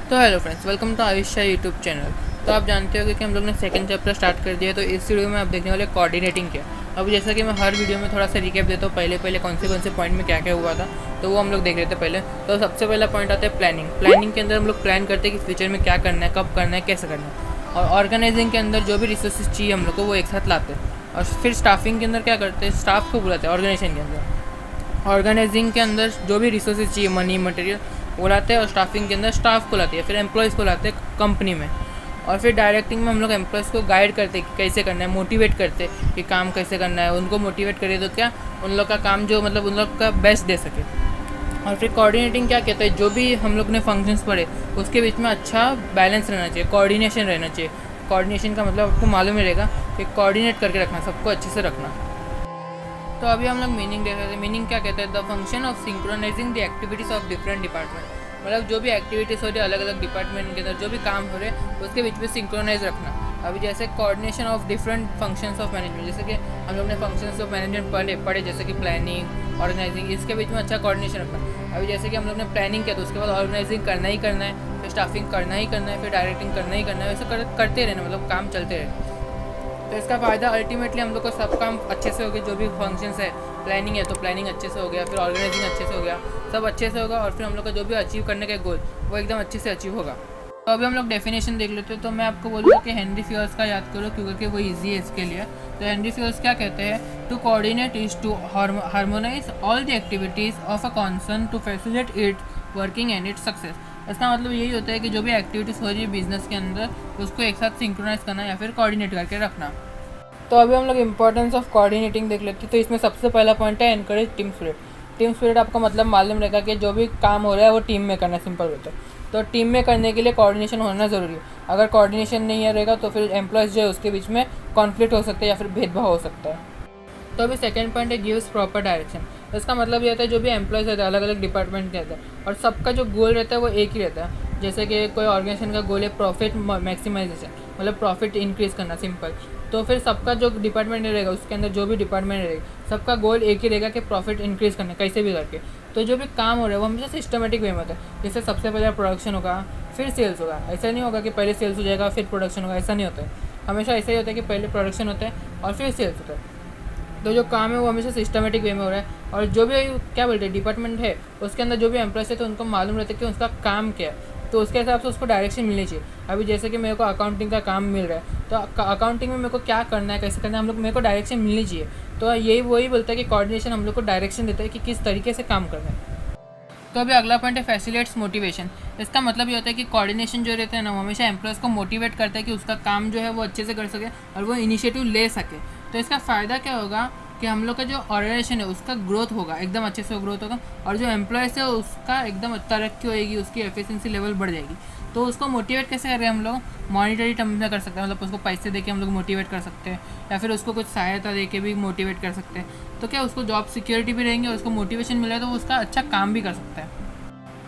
तो hello friends, welcome to Ayush Shah YouTube channel. तो आप जानते हो कि हम लोग ने सेकंड चैप्टर स्टार्ट कर दिया है। तो इस वीडियो में आप देखने वाले कोऑर्डिनेटिंग क्या। अब जैसा कि मैं हर वीडियो में थोड़ा सा रिकैप देता हूँ, पहले कौन से पॉइंट में क्या क्या हुआ था, तो वो हम लोग देख रहे थे पहले। तो सबसे पहला पॉइंट आता है प्लानिंग के अंदर हम लोग प्लान करते हैं कि फ्यूचर में क्या करना है, कब करना है, कैसे करना है। और ऑर्गेनाइजिंग के अंदर जो भी रिसोर्सेज चाहिए हम लोग को वो एक साथ लाते हैं। और फिर स्टाफिंग के अंदर क्या करते हैं, स्टाफ को बुलाते हैं। ऑर्गेनाइजेशन के अंदर ऑर्गेनाइजिंग के अंदर जो भी रिसोर्सेज चाहिए, मनी मटेरियल, वो लाते हैं। और स्टाफिंग के अंदर स्टाफ को लाते हैं, फिर एम्प्लॉयज़ को लाते हैं कंपनी में। और फिर डायरेक्टिंग में हम लोग एम्प्लॉयज़ को गाइड करते हैं कि कैसे करना है, मोटिवेट करते हैं कि काम कैसे करना है। उनको मोटिवेट करें तो क्या उन लोग का काम जो उन लोग का बेस्ट दे सके। और फिर कोऑर्डिनेटिंग क्या कहते हैं, जो भी हम लोग ने फंक्शंस पढ़े उसके बीच में अच्छा बैलेंस रहना चाहिए, कोऑर्डिनेशन रहना चाहिए। कोऑर्डिनेशन का मतलब आपको मालूम ही रहेगा कि कोऑर्डिनेट करके रखना, सबको अच्छे से रखना। तो अभी हम लोग मीनिंग देख रहे थे। मीनिंग क्या कहते हैं, the function of synchronising the activities of different department. मतलब जो भी एक्टिविटीज़ हो रही है अलग अलग डिपार्टमेंट के अंदर, जो भी काम हो रहे हैं उसके बीच में सिंक्रोनाइज रखना। अभी जैसे coordination of different functions of management, जैसे कि हम लोग ने फंक्शंस ऑफ मैनेजमेंट पढ़े जैसे कि प्लानिंग, ऑर्गेनाइजिंग, इसके बीच में अच्छा कोऑर्डिनेशन रखना। अभी जैसे कि हम लोग ने प्लानिंग किया तो उसके बाद ऑर्गेनाइजिंग करना ही करना है, फिर स्टाफिंग करना ही करना है, फिर डायरेक्टिंग करना ही करना है। वैसे करते रहना, मतलब काम चलते रहे। तो इसका फ़ायदा अल्टीमेटली हम लोग को सब काम अच्छे से हो गया। जो भी फंक्शंस है, प्लानिंग है तो प्लानिंग अच्छे से हो गया, फिर ऑर्गेनाइजिंग अच्छे से हो गया, सब अच्छे से होगा। और फिर हम लोग का जो भी अचीव करने का गोल वो एकदम अच्छे से अचीव होगा। तो अभी हम लोग डेफिनेशन देख लेते हैं। तो मैं आपको बोलूँगा कि हेनरी फ्योल्स का याद करो, क्योंकि वो ईजी है इसके लिए। तो हेनरी फ्योल्स क्या कहते हैं, to coordinate is to harmonise all the activities of a concern to facilitate it working and its success. इसका मतलब यही होता है कि जो भी एक्टिविटीज़ हो रही है बिजनेस के अंदर उसको एक साथ सिंक्रोनाइज करना या फिर कोऑर्डिनेट करके रखना। तो अभी हम लोग इंपॉर्टेंस ऑफ कोऑर्डिनेटिंग देख लेते हैं। तो इसमें सबसे पहला पॉइंट है encourage team spirit. Team spirit आपका मतलब मालूम रहेगा कि जो भी काम हो रहा है वो टीम में करना, सिंपल होता है। तो टीम में करने के लिए कोऑर्डिनेशन होना ज़रूरी है। अगर कोऑर्डिनेशन नहीं रहेगा तो फिर एम्प्लॉयज़ जो है उसके बीच में कॉन्फ्लिक्ट हो सकता है या फिर भेदभाव हो सकता है। तो अभी सेकंड पॉइंट है गिव्स प्रॉपर डायरेक्शन। इसका मतलब ये होता है जो भी एम्प्लॉयज़ रहते हैं अलग अलग डिपार्टमेंट के रहते हैं और सबका जो गोल रहता है वो एक ही रहता है। जैसे कि कोई ऑर्गेनाइजेशन का गोल है प्रॉफिट मैक्सिमाइजेशन, मतलब प्रॉफिट इंक्रीज़ करना, सिंपल। तो फिर सबका जो डिपार्टमेंट रहेगा उसके अंदर जो भी डिपार्टमेंट रहेगा सबका गोल एक ही रहेगा कि प्रॉफिट इंक्रीज़ करना कैसे भी करके। तो जो भी काम हो रहा है वो हमेशा सिस्टमेटिक वे में होता है। जैसे सबसे पहले प्रोडक्शन होगा फिर सेल्स होगा। ऐसा नहीं होगा कि पहले सेल्स हो जाएगा फिर प्रोडक्शन होगा, ऐसा नहीं होता है। हमेशा ऐसा ही होता है कि पहले प्रोडक्शन होता है और फिर सेल्स होता है। तो जो काम है वो हमेशा सिस्टमेटिक वे में हो रहा है। और जो भी क्या बोलते हैं डिपार्टमेंट है उसके अंदर जो भी एम्प्लॉयज़ है तो उनको मालूम रहता है कि उसका काम क्या है, तो उसके हिसाब से उसको डायरेक्शन मिलनी चाहिए। अभी जैसे कि मेरे को अकाउंटिंग का काम मिल रहा है तो अकाउंटिंग में मेरे को क्या करना है, कैसे करना है, हम लोग मेरे को डायरेक्शन मिलनी चाहिए। तो यही वही बोलता है कि कोऑर्डिनेशन हम लोग को डायरेक्शन देता है कि किस तरीके से काम करना है। तो अभी अगला पॉइंट है फैसिलिटेट्स मोटिवेशन। इसका मतलब ये होता है कि कोऑर्डिनेशन जो रहता है ना वो हमेशा एम्प्लॉयज़ को मोटिवेट करता है कि उसका काम जो है वो अच्छे से कर सके और वो इनिशिएटिव ले सके। तो इसका फ़ायदा क्या होगा कि हम लोग का जो ऑर्गेनाइजेशन है उसका ग्रोथ होगा, एकदम अच्छे से ग्रोथ होगा। और जो एम्प्लॉयज़ है उसका एकदम तरक्की होएगी, उसकी एफिशिएंसी लेवल बढ़ जाएगी। तो उसको मोटिवेट कैसे करें हम लोग, मॉनिटरी टर्म में कर सकते हैं, मतलब उसको पैसे दे के हम लोग मोटिवेट कर सकते हैं या फिर उसको कुछ सहायता दे के भी मोटिवेट कर सकते हैं। तो क्या उसको जॉब सिक्योरिटी भी रहेंगे और उसको मोटिवेशन मिला तो वो उसका अच्छा काम भी कर सकता है।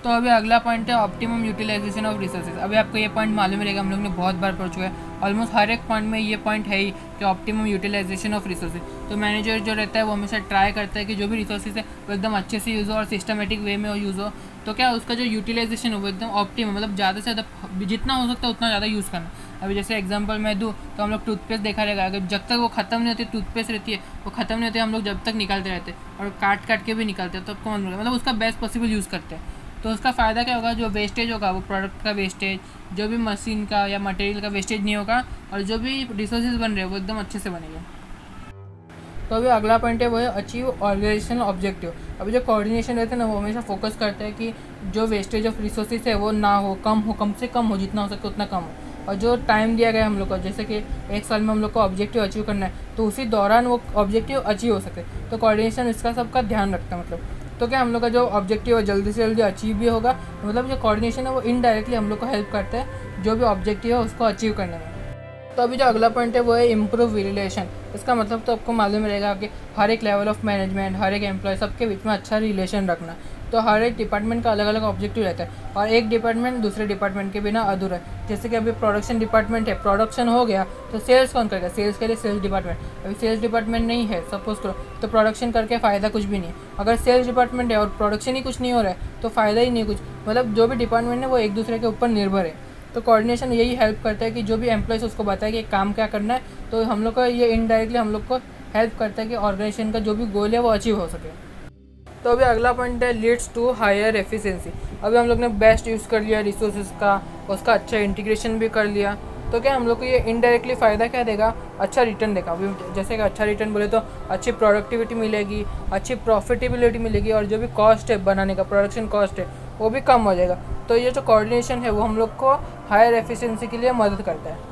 तो अभी अगला पॉइंट है ऑप्टिमम यूटिलाइजेशन ऑफ रिसोर्सेज। अभी आपको ये पॉइंट मालूम रहेगा, हम लोग ने बहुत बार पढ़ चुका है। ऑलमोस्ट हर एक पॉइंट में ये पॉइंट है ही कि ऑप्टिमम यूटिलाइजेशन ऑफ रिसोर्सेज। तो मैनेजर जो रहता है वो हमेशा ट्राई करता है कि जो भी रिसोर्सेज है वो एकदम अच्छे से यूज़ हो और सिस्टमेटिक वे में यूज़ हो। तो क्या उसका जो यूटिलाइजेशन हो वो एकदम ऑप्टिमम, मतलब ज़्यादा से ज़्यादा जितना हो सकता है उतना ज़्यादा यूज़ करना। अभी जैसे एग्जांपल मैं दूँ तो हम लोग टूथपेस्ट देखा रहेगा, अगर जब तक वो ख़त्म नहीं होती टूथपेस्ट रहती है वो ख़त्म नहीं होती, हम लोग जब तक निकालते रहते हैं और काट के भी निकालते हैं, तो कौन मतलब उसका बेस्ट पॉसिबल यूज़ करते हैं। तो उसका फ़ायदा क्या होगा, जो वेस्टेज होगा वो प्रोडक्ट का वेस्टेज, जो भी मशीन का या मटेरियल का वेस्टेज नहीं होगा और जो भी रिसोर्सेज बन रहे हैं वो एकदम अच्छे से बनेंगे। तो अभी अगला पॉइंट है वो है अचीव ऑर्गेनाइजेशनल ऑब्जेक्टिव। अभी जो कोऑर्डिनेशन रहता है ना वो हमेशा फोकस करता है कि जो वेस्टेज ऑफ रिसोर्सेज है वो ना हो, कम से कम हो, जितना हो सके उतना कम हो। और जो टाइम दिया गया है हम लोग को, जैसे कि एक साल में हम लोग को ऑब्जेक्टिव अचीव करना है तो उसी दौरान वो ऑब्जेक्टिव अचीव हो सके। तो कोऑर्डिनेशन इसका सबका ध्यान रखता है। मतलब तो क्या हम लोग का जो ऑब्जेक्टिव है जल्दी से जल्दी अचीव भी होगा। मतलब जो कोऑर्डिनेशन है वो इनडायरेक्टली हम लोग को हेल्प करता है जो भी ऑब्जेक्टिव है उसको अचीव करने में। तो अभी जो अगला पॉइंट है वो है इम्प्रूव रिलेशन। इसका मतलब तो आपको मालूम रहेगा कि हर एक लेवल ऑफ मैनेजमेंट, हर एक एम्प्लॉय, सबके बीच में अच्छा रिलेशन रखना। तो हर एक डिपार्टमेंट का अलग अलग ऑब्जेक्टिव रहता है और एक डिपार्टमेंट दूसरे डिपार्टमेंट के बिना अधूरा है। जैसे कि अभी प्रोडक्शन डिपार्टमेंट है, प्रोडक्शन हो गया तो सेल्स कौन करेगा, सेल्स के लिए सेल्स डिपार्टमेंट। अभी सेल्स डिपार्टमेंट नहीं है सपोज करो तो प्रोडक्शन करके फ़ायदा कुछ भी नहीं है। अगर सेल्स डिपार्टमेंट है और प्रोडक्शन ही कुछ नहीं हो रहा है तो फ़ायदा ही नहीं कुछ। मतलब जो भी डिपार्टमेंट है वो एक दूसरे के ऊपर निर्भर है। तो कोऑर्डिनेशन यही हेल्प करता है कि जो भी एम्प्लॉयज़ उसको बताए कि काम क्या करना है, तो हम लोग को ये इनडायरेक्टली हम लोग को हेल्प करता है कि ऑर्गेनाइजेशन का जो भी गोल है वो अचीव हो सके। तो अभी अगला पॉइंट है लीड्स टू हायर एफिशिएंसी। अभी हम लोग ने बेस्ट यूज़ कर लिया रिसोर्सेज का, उसका अच्छा इंटीग्रेशन भी कर लिया, तो क्या हम लोग को ये इनडायरेक्टली फ़ायदा क्या देगा, अच्छा रिटर्न देगा। अभी जैसे कि अच्छा रिटर्न बोले तो अच्छी प्रोडक्टिविटी मिलेगी, अच्छी प्रॉफिटेबिलिटी मिलेगी, और जो भी कॉस्ट है बनाने का, प्रोडक्शन कॉस्ट है, वो भी कम हो जाएगा। तो ये जो कोऑर्डिनेशन है वो हम लोग को हायर एफिशिएंसी के लिए मदद करता है।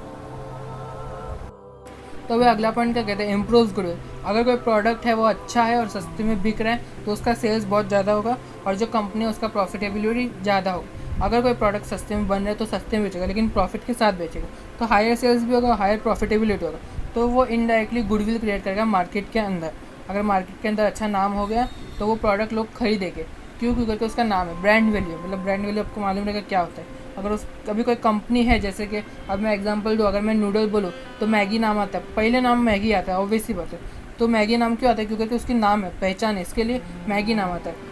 तो अभी अगला पॉइंट क्या कहते हैं, इम्प्रूव ग्रोथ। अगर कोई प्रोडक्ट है वो अच्छा है और सस्ते में बिक रहा है तो उसका सेल्स बहुत ज़्यादा होगा, और जो कंपनी है उसका प्रॉफिटेबिलिटी ज़्यादा होगा। अगर कोई प्रोडक्ट सस्ते में बन रहा है तो सस्ते में बेचेगा, लेकिन प्रॉफिट के साथ बेचेगा, तो हायर सेल्स भी होगा, हायर प्रॉफिटेबिलिटी होगा। तो वो इनडायरेक्टली गुडविल क्रिएट करेगा मार्केट के अंदर। अगर मार्केट के अंदर अच्छा नाम हो गया तो वो प्रोडक्ट लोग खरीदेंगे। क्यों? क्योंकि उसका नाम है, ब्रांड वैल्यू। मतलब ब्रांड वैल्यू आपको मालूम रहेगा क्या होता है। अगर उस कभी कोई कंपनी है, जैसे कि अब मैं एग्जांपल दूँ, अगर मैं नूडल बोलूँ तो मैगी नाम आता है, पहले नाम मैगी आता है, ऑब्वियसली बात है। तो मैगी नाम क्यों आता है? क्योंकि उसकी नाम है, पहचान है, इसके लिए मैगी नाम आता है।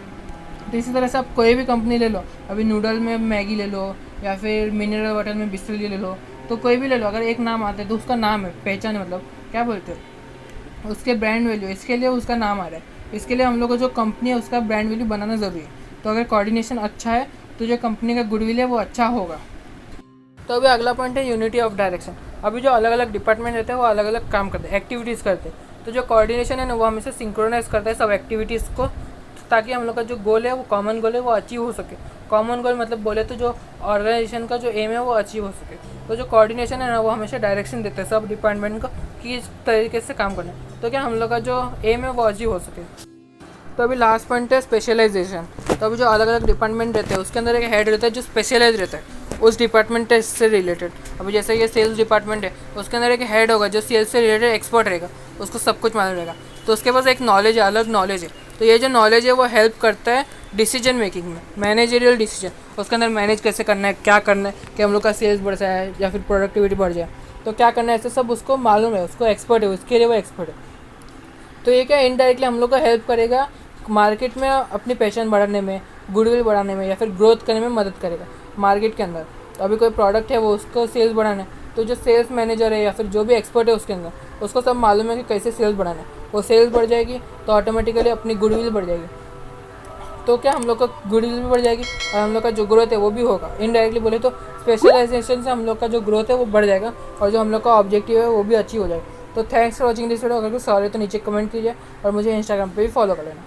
तो इसी तरह से आप कोई भी कंपनी ले लो, अभी नूडल में मैगी ले लो या फिर मिनरल वाटर में बिस्लरी ले लो, तो कोई भी ले लो, अगर एक नाम आता है तो उसका नाम है, पहचान है, मतलब क्या बोलते हो, उसके ब्रांड वैल्यू, इसके लिए उसका नाम आ रहा है। इसके लिए हम लोग को जो कंपनी है उसका ब्रांड वैल्यू बनाना ज़रूरी है। तो अगर कोऑर्डिनेशन अच्छा है तो जो कंपनी का गुडविल है वो अच्छा होगा। तो अभी अगला पॉइंट है यूनिटी ऑफ डायरेक्शन। अभी जो अलग अलग डिपार्टमेंट रहते हैं वो अलग अलग काम करते हैं, एक्टिविटीज़ करते हैं। तो जो कोऑर्डिनेशन है ना वो हमेशा सिंक्रोनाइज करता है सब एक्टिविटीज़ को, ताकि हम लोग का जो गोल है वो कॉमन गोल है वो अचीव हो सके। कॉमन गोल मतलब बोले तो जो ऑर्गेनाइजेशन का जो एम है वो अचीव हो सके। तो जो कोऑर्डिनेशन है ना वो हमेशा डायरेक्शन देता है सब डिपार्टमेंट को कि इस तरीके से काम करना है, तो क्या हम लोग का जो एम है वो अचीव हो सके। तो अभी लास्ट पॉइंट है स्पेशलाइजेशन। तो अभी जो अलग अलग डिपार्टमेंट रहते हैं उसके अंदर एक हेड रहता है जो स्पेशलाइज रहता है उस डिपार्टमेंट से रिलेटेड। अभी जैसे ये सेल्स डिपार्टमेंट है, उसके अंदर एक हेड होगा जो सेल्स से रिलेटेड एक्सपर्ट रहेगा, उसको सब कुछ मालूम रहेगा, तो उसके पास एक नॉलेज है, अलग नॉलेज है। तो ये जो नॉलेज है वो हेल्प करता है डिसीजन मेकिंग में, मैनेजरियल डिसीजन। उसके अंदर मैनेज कैसे करना है, क्या करना है कि हम लोग का सेल्स बढ़ जाए या फिर प्रोडक्टिविटी बढ़ जाए, तो क्या करना है, ऐसे सब उसको मालूम है, उसको एक्सपर्ट है, उसके लिए वो एक्सपर्ट है। तो ये क्या इनडायरेक्टली हम लोग को हेल्प करेगा मार्केट में अपनी पहचान बढ़ाने में, गुडविल बढ़ाने में, या फिर ग्रोथ करने में मदद करेगा मार्केट के अंदर। तो अभी कोई प्रोडक्ट है वो उसको सेल्स बढ़ाना है, तो जो सेल्स मैनेजर है या फिर जो भी एक्सपर्ट है उसके अंदर उसको सब मालूम है कि कैसे सेल्स बढ़ाना है। वो सेल्स बढ़ जाएगी तो ऑटोमेटिकली अपनी गुडविल बढ़ जाएगी, तो क्या हम लोग का गुडविल भी बढ़ जाएगी और हम लोग का जो ग्रोथ है वो भी होगा। इनडायरेक्टली बोले तो स्पेशलाइजेशन से हम लोग का जो ग्रोथ है वो बढ़ जाएगा और जो हम लोग का ऑब्जेक्टिव है वो भी अचीव हो जाएगा। तो thanks for watching this video. अगर कुछ सवाल है तो नीचे कमेंट कीजिए और मुझे इंस्टाग्राम पे भी फॉलो कर लेना।